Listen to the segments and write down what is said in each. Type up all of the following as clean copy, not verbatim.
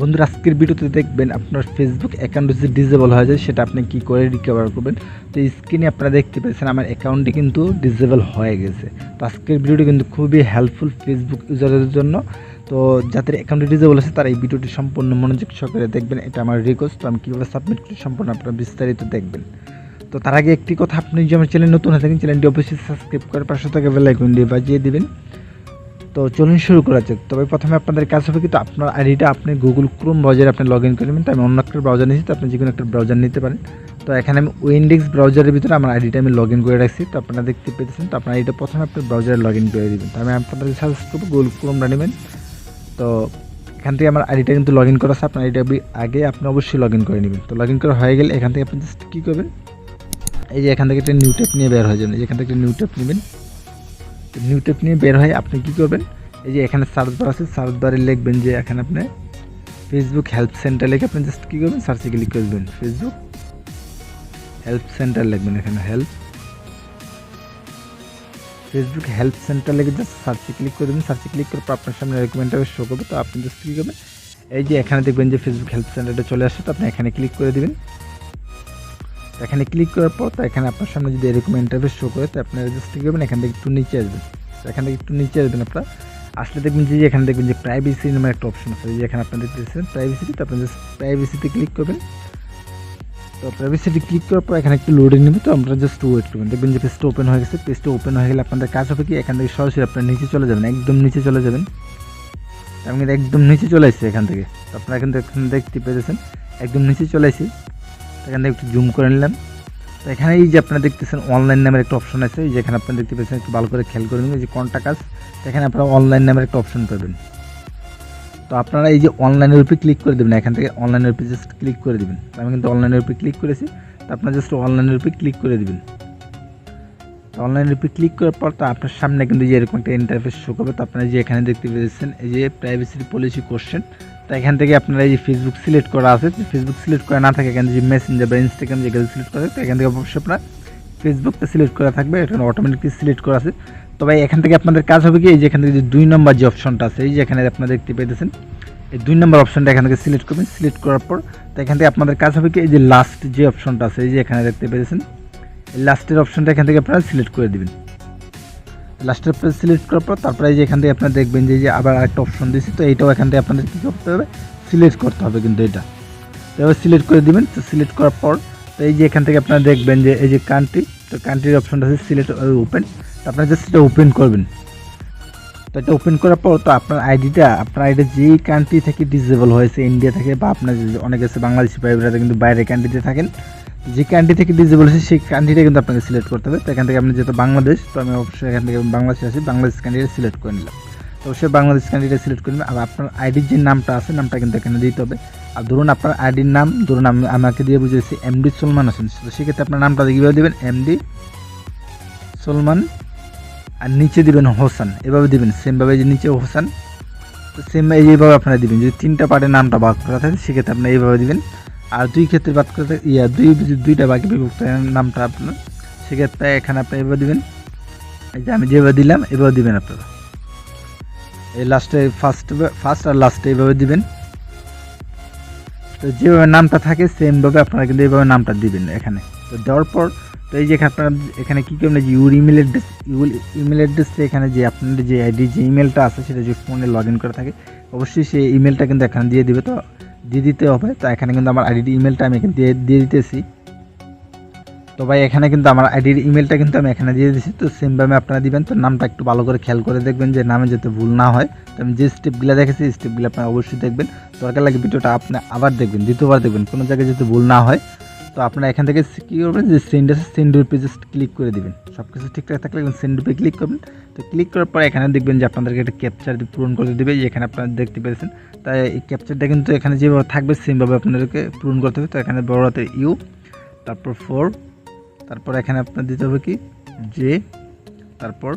বন্ধুরা আজকের ভিডিওতে দেখবেন আপনার ফেসবুক অ্যাকাউন্ট যদি ডিসেবল হয়ে যায় সেটা আপনি কি করে রিকভার করবেন। তো স্ক্রিনে আপনারা দেখতে পেয়েছেন আমার অ্যাকাউন্টটি কিন্তু ডিসেবল হয়ে গেছে। তো আজকের ভিডিওটি কিন্তু খুবই হেল্পফুল ফেসবুক ইউজারদের জন্য। তো যাদের অ্যাকাউন্টে ডিসেবল আছে তারা এই ভিডিওটি সম্পূর্ণ মনোযোগ সহকারে দেখবেন, এটা আমার রিকোয়েস্ট। তো আমি কীভাবে সাবমিট করি সম্পূর্ণ আপনারা বিস্তারিত দেখবেন। তো তার আগে একটি কথা, আপনি যদি আমার চ্যানেল নতুন হয়ে থাকেন চ্যানেলটি অবশ্যই সাবস্ক্রাইব করে পাশে থাকা বেল আইকন দিয়ে বাজিয়ে দিবেন। তো চলুন শুরু করা যাক। তবে প্রথমে আপনাদের কাজ হবে কিন্তু আপনার আইডিটা আপনি গুগল ক্রোম ব্রাউজারে আপনি লগ ইন করে নেবেন। তো আমি অন্য একটা ব্রাউজার নিয়েছি, তো আপনি যে কোনো একটা ব্রাউজার নিতে পারেন। তো এখানে আমি উইন্ডোজ ব্রাউজারের ভিতরে আমার আইডিটা আমি লগ ইন করে রাখছি। তো আপনারা দেখতে পেয়েছেন। তো আপনার আইডিটা প্রথমে আপনি ব্রাউজারে লগ ইন করে দেবেন। তো আমি আপনাদের সাজেস্ট করবো গুগল ক্রোমটা নেবেন। তো এখান থেকে আমার আইডিটা কিন্তু লগ ইন করা আছে। আপনার আইডিটা আগে আপনি অবশ্যই লগ ইন করে নেবেন। তো লগ ইন করা হয়ে গেলে এখান থেকে আপনি জাস্ট কী করবেন, এই যে এখান থেকে একটা নিউ ট্যাব নিয়ে বের হয়ে যাবেন। এখান থেকে একটা নিউ ট্যাব নেবেন। নিউ ট্যাব নিয়ে বের হয়ে আপনি কী করবেন, এই যে এখানে সার্চ বার আছে, সার্চ বারে লিখবেন যে এখানে আপনি ফেসবুক হেল্প সেন্টার লিখে আপনি জাস্ট কী করবেন, সার্চে ক্লিক করে দেবেন। ফেসবুক হেল্প সেন্টার লিখবেন, এখানে ফেসবুক হেল্প সেন্টার লিখে জাস্ট সার্চে ক্লিক করে দেবেন। সার্চে ক্লিক করার পর আপনার সামনে রেকমেন্ডটা শো করবে। তো আপনি জাস্ট কী করবেন, এই যে এখানে দেখবেন যে ফেসবুক হেল্প সেন্টারটা চলে আসে। তো আপনি এখানে ক্লিক করে দেবেন। এখানে ক্লিক করার পর তো এখানে আপনার সামনে যদি এরকম ইন্টারফেস শো করে, তো আপনারা জাস্ট কী করবেন, এখান থেকে একটু নিচে আসবেন। তো এখান থেকে একটু নিচে আসবেন আপনার আসলে দেখবেন যে এখানে দেখবেন যে প্রাইভেসি নামের একটা অপশন আছে। যে এখানে আপনারা দেখতেছেন প্রাইভেসিতে, তো আপনি জাস্ট প্রাইভেসিতে ক্লিক করবেন। তো প্রাইভেসিতে ক্লিক করার পর এখানে একটু লোডিং নেবে। তো আমরা জাস্ট ওয়েট করবেন। দেখবেন যে পেজটা ওপেন হয়ে গেছে। পেজটা ওপেন হয়ে গেলে আপনাদের কাজ হবে কি, এখান থেকে সরাসরি আপনার নিচে চলে যাবেন, একদম নিচে চলে যাবেন। আমি কিন্তু একদম নিচে চলে আসছি এখান থেকে। তো আপনারা কিন্তু এখানে দেখতে পেয়েছেন একদম নিচে চলে আসি। এখান থেকে একটু জুম করে নিলাম। তো এখানে এই যে আপনারা দেখতেছেন অনলাইন নামের একটা অপশন আছে। এই যে এখানে আপনারা দেখতে পেয়েছেন, একটু ভালো করে খেয়াল করে নেবেন যে কোনটা কাজ। এখানে আপনারা অনলাইন নামের একটা অপশন পাবেন। তো আপনারা এই যে অনলাইনের উপরে ক্লিক করে দেবেন। এখান থেকে অনলাইনের উপরে জাস্ট ক্লিক করে দেবেন। আমি কিন্তু অনলাইনের উপরে ক্লিক করেছি। তো আপনারা জাস্ট অনলাইনের উপরে ক্লিক করে দেবেন। তো অনলাইনের উপরে ক্লিক করার পর তো আপনার সামনে কিন্তু যে এরকম একটা ইন্টারফেস শো করবে। তো আপনারা যে এখানে দেখতে পেয়েছেন এই যে প্রাইভেসি পলিসি কোশ্চেন। তো এখান থেকে আপনারা এই যে ফেসবুক সিলেক্ট করা আছে, ফেসবুক সিলেক্ট করা না থাকে এখানে যে মেসেঞ্জার বা ইনস্টাগ্রাম যেগুলো সিলেক্ট করা, তো এখান থেকে অবশ্যই আপনার ফেসবুকটা সিলেক্ট করা থাকবে, এখানে অটোমেটিকলি সিলেক্ট করা আছে। তবে এখান থেকে আপনাদের কাজ হবে কি, এই যে এখান থেকে যে 2 নম্বর যে অপশনটা আছে, এই যে এখানে আপনারা দেখতে পেয়েছেন এই 2 নম্বর অপশনটা এখান থেকে সিলেক্ট করবেন। সিলেক্ট করার পর তো এখান থেকে আপনাদের কাজ হবে কি, এই যে লাস্ট যে অপশনটা আছে, এই যে এখানে দেখতে পেয়েছেন এই লাস্টের অপশনটা এখান থেকে আপনারা সিলেক্ট করে দেবেন। লাস্টের অপশন সিলেক্ট করার পর তারপরে এই যে এখান থেকে আপনারা দেখবেন যে আবার আরেকটা অপশন দিয়েছি। তো এইটাও এখান থেকে আপনাদের কী করতে হবে, সিলেক্ট করতে হবে কিন্তু এটা। তো এবার সিলেক্ট করে দেবেন। তো সিলেক্ট করার পর তো এই যে এখান থেকে আপনারা দেখবেন যে এই যে কান্ট্রি, তো কান্ট্রির অপশনটা আছে সিলেক্ট ওপেন। তো আপনারা জাস্ট এটা ওপেন করবেন। তো এটা ওপেন করার পর তো আপনার আইডিটা যেই কান্ট্রি থেকে ডিসেবল হয়েছে, ইন্ডিয়া থেকে বা আপনার অনেক আছে বাংলাদেশি ভাইরা কিন্তু বাইরের কান্ট্রিতে থাকেন, যে কান্ট্রি থেকে ডিসেবল হয়েছে সেই কান্ট্রিটা কিন্তু আপনাকে সিলেক্ট করতে হবে। তো এখান থেকে আপনি যেহেতু বাংলাদেশ, তো আমি অবশ্যই এখান থেকে বাংলাদেশে আছি, বাংলাদেশ কান্ট্রিটা সিলেক্ট করে নিলাম। তো অবশ্যই বাংলাদেশ কান্ট্রিটা সিলেক্ট করে নেবেন। আর আপনার আইডির যে নামটা আছে নামটা কিন্তু এখানে দিতে হবে। আর ধরুন আপনার আইডির নাম ধরুন আমি আমাকে দিয়ে বুঝেছি এমডি সলমান আছেন, তো সেক্ষেত্রে আপনার নামটা কীভাবে দেবেন, এমডি সলমান, আর নিচে দিবেন হোসেন, এভাবে দিবেন সেমভাবে, যে নিচে হোসেন, তো সেম এইভাবে আপনারা দিবেন। যদি 3টা পার্টের নামটা ভাগ করা থাকে সেক্ষেত্রে আপনি এইভাবে দিবেন। আর 2 ক্ষেত্রে ভাগ করা থাকে দুইটা বাকি বিভক্ত নামটা আপনার, সেক্ষেত্রে এখানে আপনি এভাবে দিবেন। এই যে আমি যেভাবে দিলাম এভাবে দিবেন আপনারা। এই লাস্টে ফার্স্ট আর লাস্টে এইভাবে দিবেন। তো যেভাবে নামটা থাকে সেমভাবে আপনারা কিন্তু এইভাবে নামটা দিবেন এখানে। তো দেওয়ার পর তো এই যে আপনারা এখানে কী করবেন, যে ইমেল অ্যাড্রেসটা এখানে যে আপনাদের যে আইডি যে ইমেলটা আছে সেটা যে ফোনে লগ ইন করা থাকে অবশ্যই সেই ইমেলটা কিন্তু এখানে দিয়ে দিবে। তো দিয়ে দিতে হবে। তো এখানে কিন্তু আমার আইডির ইমেলটা আমি এখানে দিয়ে দিতেছি। তো ভাই এখানে কিন্তু আমার আইডির ইমেলটা কিন্তু আমি এখানে দিয়ে দিচ্ছি। তো সেমভাবে আপনারা দিবেন। তো নামটা একটু ভালো করে খেয়াল করে দেখবেন যে নামে যাতে ভুল না হয়। তো আমি যে স্টেপগুলো দেখেছি এই স্টেপগুলো আপনারা অবশ্যই দেখবেন। দরকার লাগে ভিডিওটা আপনি আবার দেখবেন, দ্বিতীয়বার দেখবেন, কোনো জায়গায় যাতে ভুল না হয়। তো আপনারা এখান থেকে কী করবেন, যে সেন্ডের উপরে জাস্ট ক্লিক করে দেবেন। সব কিছু ঠিকঠাক থাকলে সেন্ডের উপরে ক্লিক করবেন। তো ক্লিক করার পর এখানে দেখবেন যে আপনাদেরকে একটা ক্যাপচার পূরণ করে দেবে, যেখানে আপনারা দেখতে পেয়েছেন। তাই এই ক্যাপচারটা কিন্তু এখানে যেভাবে থাকবে সেমভাবে আপনাদেরকে পূরণ করতে হবে। তো এখানে বড় হাতের ইউ, তারপর 4, তারপর এখানে আপনার দিতে হবে কি জে, তারপর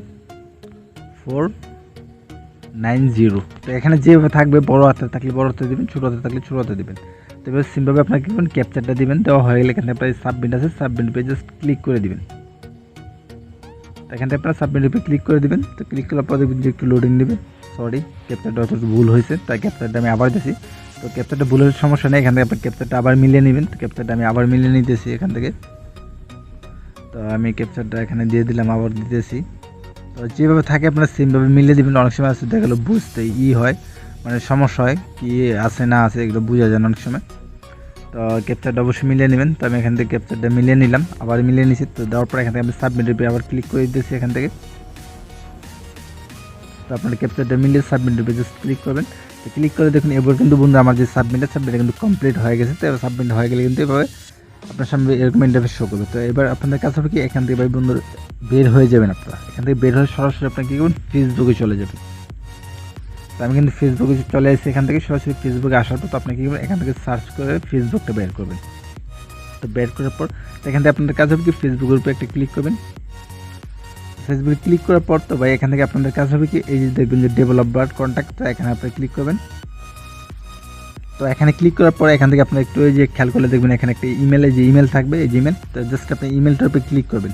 490। তো এখানে যেভাবে থাকবে বড় হাতে থাকলে বড় হাতে দেবেন, ছোটো হাতে থাকলে ছোটো হাতে দেবেন। তো এবার সিমভাবে আপনাকে কি করবেন, ক্যাপচারটা দিবেন। দেওয়া হয়ে গেলে এখানে আপনার সাবমিট আছে, সাবমিট পেয়ে জাস্ট ক্লিক করে দিবেন। এখান থেকে আপনারা সাবমিট পেয়ে ক্লিক করে দিবেন। তো ক্লিক করার পর দেখবেন যে একটু লোডিং নেবে। সরি, ক্যাপচারটা হয়তো ভুল হয়েছে, তাই ক্যাপচারটা আমি আবার দিচ্ছি। তো ক্যাপচারটা ভুলের সমস্যা নেই, এখান থেকে আপনি ক্যাপচারটা আবার মিলিয়ে নেবেন। তো ক্যাপচারটা আমি আবার মিলিয়ে নিতেছি এখান থেকে। তো আমি ক্যাপচারটা এখানে দিয়ে দিলাম, আবার দিতেছি। তো যেভাবে থাকে আপনারা সেমভাবে মিলিয়ে দেবেন। অনেক সময় আছে দেখা গেলো বুঝতে হয়, মানে সমস্যা হয় কি আছে না আছে এগুলো বোঝা যায় না অনেক সময়। তো ক্যাপচারটা অবশ্যই মিলিয়ে নেবেন। তো আমি এখান থেকে ক্যাপচারটা মিলিয়ে নিলাম, আবার মিলিয়ে নিচ্ছি। তো দেওয়ার পর এখান থেকে আমি সাবমিটের পেয়ে আবার ক্লিক করে দিতেছি এখান থেকে। তো আপনারা ক্যাপচারটা মিলিয়ে সাবমিটের পেয়ে জাস্ট ক্লিক করবেন। তো ক্লিক করে দেখুন এবার কিন্তু বন্ধু আমার যে সাবমিটটা কিন্তু কমপ্লিট হয়ে গেছে। তো এবার সাবমিট হয়ে গেলে কিন্তু এভাবে আপনার সামনে এরকম ইন্টারফেস শো করবে। তো এবার আপনাদের কাছে হবে কি এখান থেকে ভাই বন্ধু বের হয়ে যাবেন। আপনারা এখান থেকে বের হয়ে সরাসরি আপনার কী করবেন, ফেসবুকে চলে যাবেন। তো আমি কিন্তু ফেসবুকে চলে এসেছি, এখান থেকে সরাসরি ফেসবুকে আসার পর তো আপনি কী করবেন, এখান থেকে সার্চ করে ফেসবুকটা বের করবেন। তো বের করার পর এখান থেকে আপনাদের কাজ হবে কি ফেসবুকের উপরে একটা ক্লিক করবেন। ফেসবুকে ক্লিক করার পর তো ভাই এখান থেকে আপনাদের কাজ হবে কি এই যে দেখবেন যে ডেভেলপার কন্ট্যাক্ট, এখানে আপনি ক্লিক করবেন। তো এখানে ক্লিক করার পর এখান থেকে আপনার একটু এই যে খেয়াল করলে দেখবেন এখানে একটা ইমেলে যে ইমেল থাকবে, এই জিমেল। তো জাস্ট আপনি ইমেলটার উপরে ক্লিক করবেন।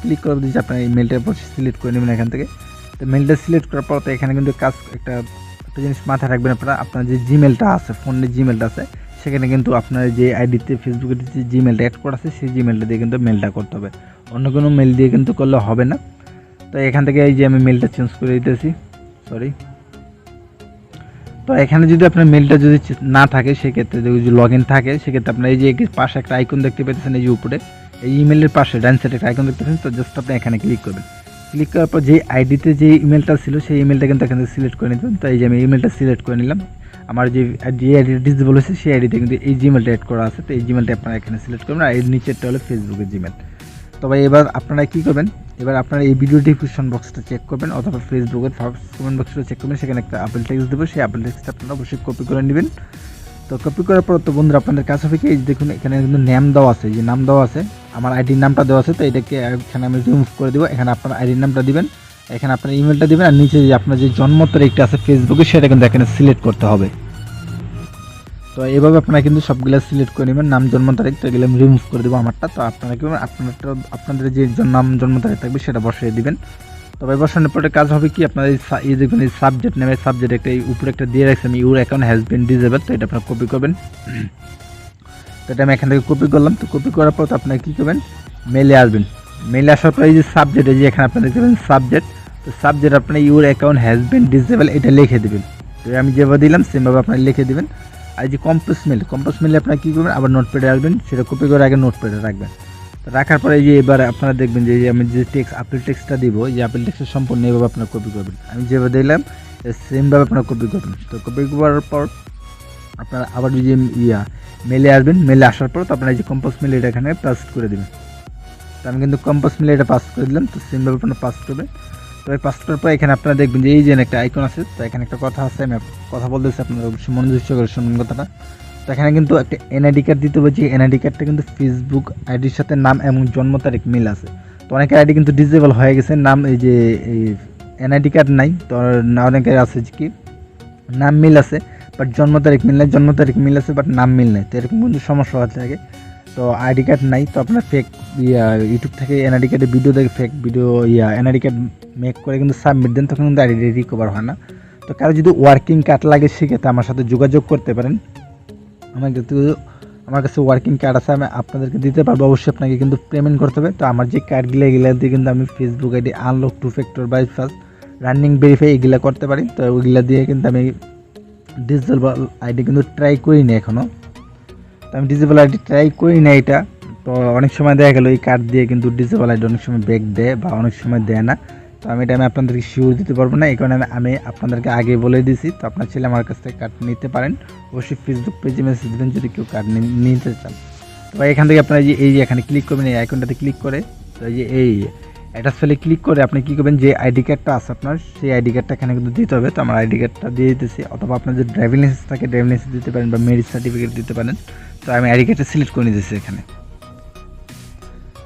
ক্লিক করার যে আপনার ইমেলটার উপর সিলেক্ট করে নেবেন এখান থেকে। তো মেলটা সিলেক্ট করার পর তো এখানে কিন্তু কাজ একটা জিনিস মাথায় রাখবেন আপনারা, আপনার যে জিমেলটা আছে, ফোনের জিমেলটা আছে, সেখানে কিন্তু আপনার যে আইডিতে ফেসবুকের যে জিমেলটা অ্যাড করা আছে সেই জিমেলটা দিয়ে কিন্তু মেলটা করতে হবে, অন্য কোনো মেল দিয়ে কিন্তু করলে হবে না। তো এখান থেকে এই যে আমি মেলটা চেঞ্জ করে দিতেছি, সরি। তো এখানে যদি আপনার মেলটা যদি না থাকে সেক্ষেত্রে যদি লগ ইন থাকে সেক্ষেত্রে আপনার এই যে পাশে একটা আইকন দেখতে পেতেছেন, এই যে উপরে এই ইমেলের পাশে ডান সাইডে একটা আইকন দেখতে পাচ্ছেন। তো জাস্ট আপনি এখানে ক্লিক করবেন। ক্লিক করার পর যে আইডিতে যে ইমেলটা ছিল সেই ইমেলটা কিন্তু এখানে সিলেক্ট করে নিতেন। তো এই যে আমি ইমেলটা সিলেক্ট করে নিলাম। আমার যে আইডিটা ডিসেবল হয়েছে সেই আইডিতে কিন্তু এই জিমেলটা অ্যাড করা আছে। তো এই জিমেলটা আপনারা এখানে সিলেক্ট করবেন, আর এর নিচেরটা হলো ফেসবুকের জিমেল। তবে এবার আপনারা কী করবেন, এবার আপনারা এই ভিডিও ডিসক্রিপশন বক্সটা চেক করবেন অথবা ফেসবুকের ফার্স্ট কমেন্ট বক্সটা চেক করবেন, সেখানে একটা আপেল টেক্সট দেবো, সেই আপেল টেক্সটটা আপনারা অবশ্যই কপি করে নেবেন। তো কপি করার পর তো বন্ধুরা আপনাদের কাছে হবে কি এই দেখুন এখানে কিন্তু নাম দেওয়া আছে, যে নাম দেওয়া আছে, আমার আইডির নামটা দেওয়া আছে। তো এটাকে এখানে আমি রিমুভ করে দেবো। এখানে আপনার আইডির নামটা দিবেন, এখানে আপনার ইমেলটা দিবেন, আর নিচে যে আপনার যে জন্ম তারিখটা আছে ফেসবুকে সেটা কিন্তু এখানে সিলেক্ট করতে হবে। তো এইভাবে আপনারা কিন্তু সবগুলো সিলেক্ট করে নেবেন, নাম জন্ম তারিখ। তো এগুলো আমি রিমুভ করে দেবো আমারটা। তো আপনারা কি আপনাদের যে নাম জন্ম তারিখ থাকবে সেটা বসিয়ে দিবেন। তবে বসানোর পরে কাজ হবে কি আপনার এই দেখবেন এই সাবজেক্ট নেমে সাবজেক্ট একটা উপরে একটা দিয়ে রাখছি আমি, your account has been disable. তো এটা আপনারা কপি করবেন। তো এটা আমি এখান থেকে কপি করলাম। তো কপি করার পর আপনারা কী করবেন, মেলে আসবেন। মেলে আসার পর এই যে সাবজেক্ট, এই যে এখানে আপনারা দেখতে পাবেন সাবজেক্ট। তো সাবজেক্ট আপনার your account has been disable এটা লিখে দেবেন। তো আমি যেভাবে দিলাম সেমভাবে আপনারা লিখে দেবেন। আর যে কম্পোজ মেলে আপনারা কী করবেন, আবার নোটপ্যাডে আসবেন, সেটা কপি করে আগে নোটপ্যাডে রাখবেন। তো রাখার পরে যে এবার আপনারা দেখবেন যে আমি যে আপেল টেক্সটটা দিব, যে আপেল টেক্সটের সম্পূর্ণ এইভাবে আপনারা কপি করবেন। আমি যেভাবে দিলাম সেমভাবে আপনারা কপি করবেন। তো কপি করার পর আপনারা আবার যে মেলে আসবেন। মেলে আসার পর তো আপনারা এই যে কম্পোজ মেলে এটা এখানে পাস করে দেবেন। তো আমি কিন্তু কম্পোজ মেলে এটা পাস করে দিলাম। তো সেমভাবে আপনারা পাস করবেন। তো এই পাস করার পর এখানে আপনারা দেখবেন যে এই যে একটা আইকন আছে। তো এখানে একটা কথা আছে, আমি কথা বলতেছি, আপনারা অবশ্যই মনোযোগ করে শুনুন কথাটা। তো এখানে কিন্তু একটা এনআইডি কার্ড দিতে হবে, যে এনআইডি কার্ডটা কিন্তু ফেসবুক আইডির সাথে নাম এবং জন্ম তারিখ মিল আছে। তো অনেকের আইডি কিন্তু ডিসেবল হয়ে গেছে, নাম এই যে এই এনআইডি কার্ড নাই। তো অনেকের আছে যে কি নাম মিল আছে বাট জন্ম তারিখ মিল নাই, জন্ম তারিখ মিল আছে বাট নাম মিল নাই। তো এরকম কিন্তু সমস্যা হতে থাকে। তো আইডি কার্ড নাই, তো আপনার ফেক ইউটিউব থেকে এনআইডি কার্ডের ভিডিও দেখে fake video NID card make করে কিন্তু সাবমিট দেন, তখন কিন্তু আইডি রিকভার হয় না। তো কারো যদি ওয়ার্কিং কার্ড লাগে সেক্ষেত্রে আমার সাথে যোগাযোগ করতে পারেন। আমার কাছে ওয়ার্কিং কার্ড আছে, আমি আপনাদেরকে দিতে পারবো। অবশ্যই আপনাকে কিন্তু পেমেন্ট করতে হবে। তো আমার যে কার্ডগুলো এগুলো দিয়ে কিন্তু আমি Facebook ID unlock 2 factor bypass running verify এগুলো করতে পারি। তো ওইগুলো দিয়ে কিন্তু আমি ডিসেবল আইডি কিন্তু ট্রাই করি না এখনও। তো আমি ডিসেবল আইডি ট্রাই করি না এটা। তো অনেক সময় দেখা গেলো এই কার্ড দিয়ে কিন্তু ডিসেবল আইডি অনেক সময় ব্যাক দেয় বা অনেক সময় দেয় না। তো আমি আপনাদেরকে শিওর দিতে পারবো না, এই কারণে আমি আপনাদেরকে আগে বলে দিছি। তো আপনার ছেলে আমার কাছ থেকে কার্ড নিতে পারেন, অবশ্যই ফেসবুক পেজে মেসেজ দেবেন যদি কেউ কার্ড নিতে চান। তো এখান থেকে আপনারা এই যে এখানে ক্লিক করবেন, এই আইকনটাতে ক্লিক করে তো এই যে এই অ্যাটাচ ফেলে ক্লিক করে আপনি কী করবেন, যে আইডি কার্ডটা আছে আপনার সেই আইডি কার্ডটা এখানে কিন্তু দিতে হবে। তো আমার আইডি কার্ডটা দিয়ে দিতেছি, অথবা আপনার যদি ড্রাইভিং লাইসেন্স থাকে ড্রাইভিং লাইসেন্স দিতে পারেন বা ম্যারেজ সার্টিফিকেট দিতে পারেন। তো আমি আইডি কার্ডটা সিলেক্ট করে নিতেছি এখানে।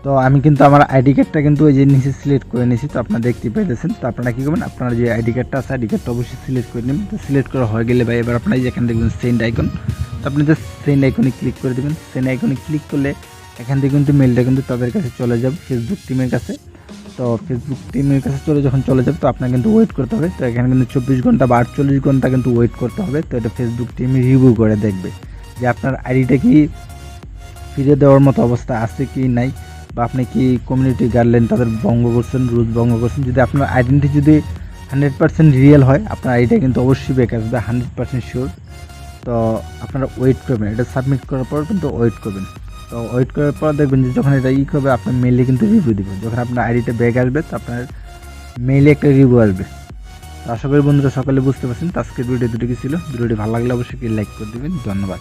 তো আমি কিন্তু আমার আইডি কার্ডটা কিন্তু ওই যে নিচে সিলেক্ট করে নিয়েছি। তো আপনারা দেখতে পেয়েছেন। তো আপনারা কী করবেন, আপনার যে আইডি কার্ডটা আছে আইডি কার্ডটা অবশ্যই সিলেক্ট করে নেবেন। তো সিলেক্ট করা হয়ে গেলে ভাই এবার আপনারা এখানে দেখবেন সেন্ড আইকন। তো আপনি জাস্ট সেন্ড আইকনে ক্লিক করে দেবেন। সেন্ড আইকনে ক্লিক করলে এখান থেকে কিন্তু মেলটা কিন্তু তাদের কাছে চলে যাবে, ফেসবুক টিমের কাছে। তো তো ফেসবুক টিমের কাছে যখন চলে যাবে তো আপনার কিন্তু ওয়েট করতে হবে। তো এখানে কিন্তু 24 ঘন্টা বা 48 ঘন্টা কিন্তু ওয়েট করতে হবে। তো এটা ফেসবুক টিম রিভিউ করে দেখবে যে আপনার আইডিটা কি ফিরে দেওয়ার মতো অবস্থা আছে কি নাই, বা আপনি কি কমিউনিটি গাইডলাইন তাদের ভঙ্গ করছেন, রুলস ভঙ্গ করছেন। যদি আপনার আইডেন্টি যদি 100% রিয়েল হয়, আপনার আইডিটা কিন্তু অবশ্যই বেক আসবে, 100% শিওর। তো আপনারা ওয়েট করবেন, এটা সাবমিট করার পর কিন্তু ওয়েট করবেন। তো ওয়েট করার পর দেখবেন যে যখন এটা করবে আপনার মেইলে কিন্তু রিভিউ দিবেন। যখন আপনার আইডিটা ব্যাক আসবে তো আপনার মেইলে একটা রিভিউ আসবে। তো আশা করি বন্ধুরা সকলে বুঝতে পারছেন। তো আজকের ভিডিও দুটো কি ছিল, ভিডিওটি ভালো লাগলে অবশ্যই লাইক করে দেবেন। ধন্যবাদ।